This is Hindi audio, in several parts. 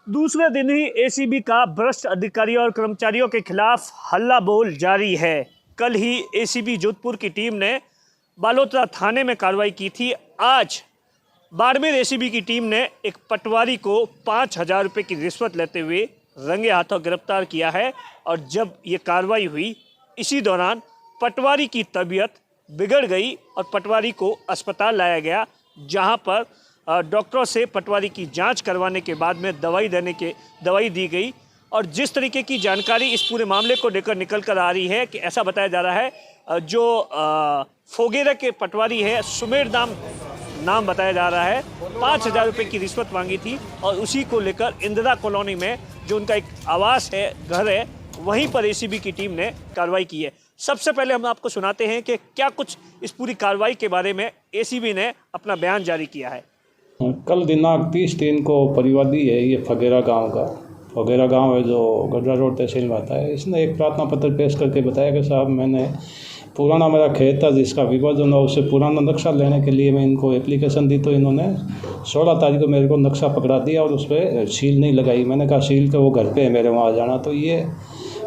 दूसरे दिन ही एसीबी का भ्रष्ट अधिकारियों और कर्मचारियों के खिलाफ हल्ला बोल जारी है। कल ही एसीबी जोधपुर की टीम ने बालोतरा थाने में कार्रवाई की थी। आज बाड़मेर एसीबी की टीम ने एक पटवारी को 5,000 रुपये की रिश्वत लेते हुए रंगे हाथों गिरफ्तार किया है। और जब ये कार्रवाई हुई, इसी दौरान पटवारी की तबीयत बिगड़ गई और पटवारी को अस्पताल लाया गया, जहां पर डॉक्टरों से पटवारी की जांच करवाने के बाद में दवाई दी गई। और जिस तरीके की जानकारी इस पूरे मामले को लेकर निकल कर आ रही है कि ऐसा बताया जा रहा है जो फोगेरा के पटवारी है, सुमेर नाम बताया जा रहा है, 5,000 रुपये की रिश्वत मांगी थी और उसी को लेकर इंदिरा कॉलोनी में जो उनका एक आवास है, घर है, वहीं पर एसीबी की टीम ने कार्रवाई की है। सबसे पहले हम आपको सुनाते हैं कि क्या कुछ इस पूरी कार्रवाई के बारे में एसीबी ने अपना बयान जारी किया है। कल दिनांक 30/3 को परिवादी है, ये फगेरा गांव है जो गढ़ा रोड तहसील में आता है। इसने एक प्रार्थना पत्र पेश करके बताया कि साहब, मैंने पुराना मेरा खेत था जिसका विभाजन हुआ, उससे पुराना नक्शा लेने के लिए मैं इनको एप्लीकेशन दी, तो इन्होंने 16 तारीख को मेरे को नक्शा पकड़ा दिया और उस पर सील नहीं लगाई। मैंने कहा सील तो वो घर पे है, मेरे वहाँ जाना। तो ये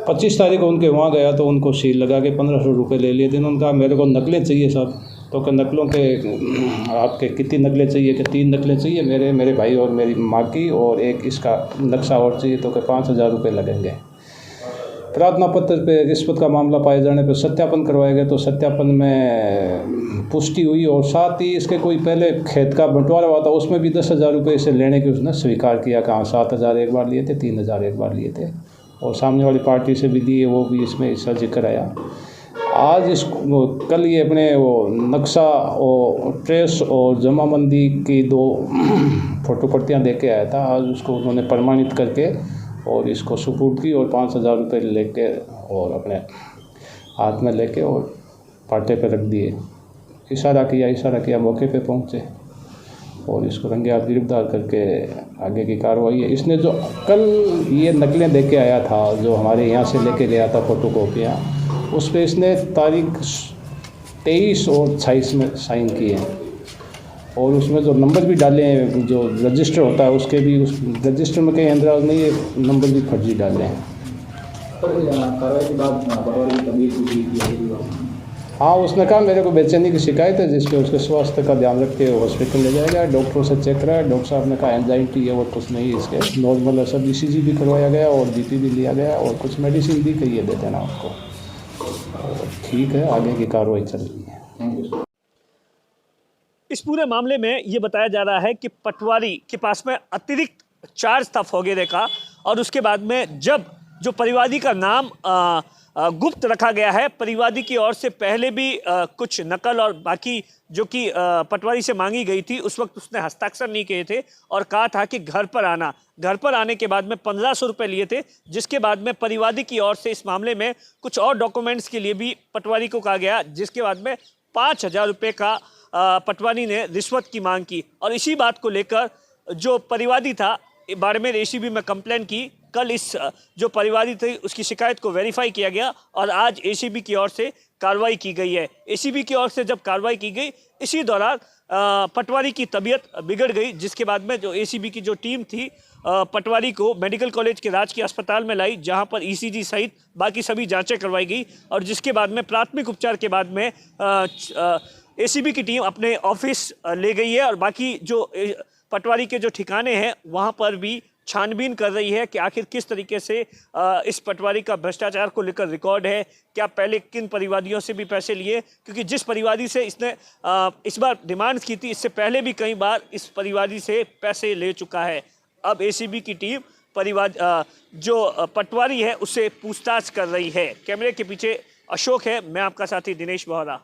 25 तारीख को उनके वहाँ गया तो उनको सील लगा के 1,500 रुपये ले लिए थे। इन्होंने कहा मेरे को नकलें चाहिए साहब। तो कि नकलों के आपके कितनी नकलें चाहिए? कि 3 नकलें चाहिए, मेरे भाई और मेरी माँ की, और एक इसका नक्शा और चाहिए। तो कि 5,000 रुपये लगेंगे। प्रार्थना पत्र पे रिश्वत का मामला पाए जाने पर सत्यापन करवाया गया, तो सत्यापन में पुष्टि हुई और साथ ही इसके कोई पहले खेत का बंटवारा हुआ था, उसमें भी 10,000 रुपये से लेने की उसने स्वीकार किया। कहाँ 7,000 एक बार लिए थे, 3,000 एक बार लिए थे, और सामने वाली पार्टी से भी दिए, वो भी इसमें इसका जिक्र आया। आज कल ये अपने वो नक्शा और ट्रेस और जमाबंदी की 2 फोटो प्रतियाँ दे के आया था। आज उसको उन्होंने प्रमाणित करके और इसको सुपुर्द की और 5,000 रुपये लेके और अपने हाथ में लेके और पाटे पे रख दिए। इशारा किया, मौके पे पहुँचे और इसको रंगे हाथ गिरफ्तार करके आगे की कार्रवाई है। इसने जो कल ये नकलें दे के आया था, जो हमारे यहाँ से लेके गया था फोटो कॉपियाँ, उस पर इसने तारीख 23 और 26 में साइन किए हैं और उसमें जो नंबर भी डाले हैं, जो रजिस्टर होता है उसके भी, उस रजिस्टर में कहीं अंदर नहीं, ये नंबर भी फर्जी डाले हैं। कार्रवाई के बाद हाँ, उसने कहा मेरे को बेचैनी की शिकायत है, जिसके उसके स्वास्थ्य का ध्यान रख के हॉस्पिटल ले जाया गया। डॉक्टरों से चेक कराया, डॉक्टर साहब ने कहा एंजाइटी है और कुछ नहीं, इसके नॉर्मल है सब। ECG भी करवाया गया और BP भी लिया गया और कुछ मेडिसिन भी कही है दे देना आपको। ठीक है, आगे की कार्रवाई चल रही है। इस पूरे मामले में ये बताया जा रहा है कि पटवारी के पास में अतिरिक्त चार्ज था फोगेरे का, और उसके बाद में जब जो परिवादी का नाम गुप्त रखा गया है, परिवादी की ओर से पहले भी कुछ नकल और बाकी जो कि पटवारी से मांगी गई थी, उस वक्त उसने हस्ताक्षर नहीं किए थे और कहा था कि घर पर आने के बाद में 1,500 रुपये लिए थे, जिसके बाद में परिवादी की ओर से इस मामले में कुछ और डॉक्यूमेंट्स के लिए भी पटवारी को कहा गया, जिसके बाद में 5,000 रुपये का पटवारी ने रिश्वत की मांग की। और इसी बात को लेकर जो परिवादी था, बाड़मेर एसीबी में कंप्लेन की। कल इस जो परिवादी थी उसकी शिकायत को वेरीफाई किया गया और आज एसीबी की ओर से कार्रवाई की गई है। एसीबी की ओर से जब कार्रवाई की गई, इसी दौरान पटवारी की तबीयत बिगड़ गई, जिसके बाद में जो एसीबी की जो टीम थी पटवारी को मेडिकल कॉलेज के राजकीय अस्पताल में लाई, जहां पर ECG सहित बाकी सभी जांचें करवाई गई और जिसके बाद में प्राथमिक उपचार के बाद में एसीबी की टीम अपने ऑफिस ले गई है और बाकी जो पटवारी के जो ठिकाने हैं वहां पर भी छानबीन कर रही है कि आखिर किस तरीके से इस पटवारी का भ्रष्टाचार को लेकर रिकॉर्ड है, क्या पहले किन परिवादियों से भी पैसे लिए, क्योंकि जिस परिवादी से इसने इस बार डिमांड्स की थी, इससे पहले भी कई बार इस परिवादी से पैसे ले चुका है। अब एसीबी की टीम जो पटवारी है उससे पूछताछ कर रही है। कैमरे के पीछे अशोक है, मैं आपका साथी दिनेश बोहरा।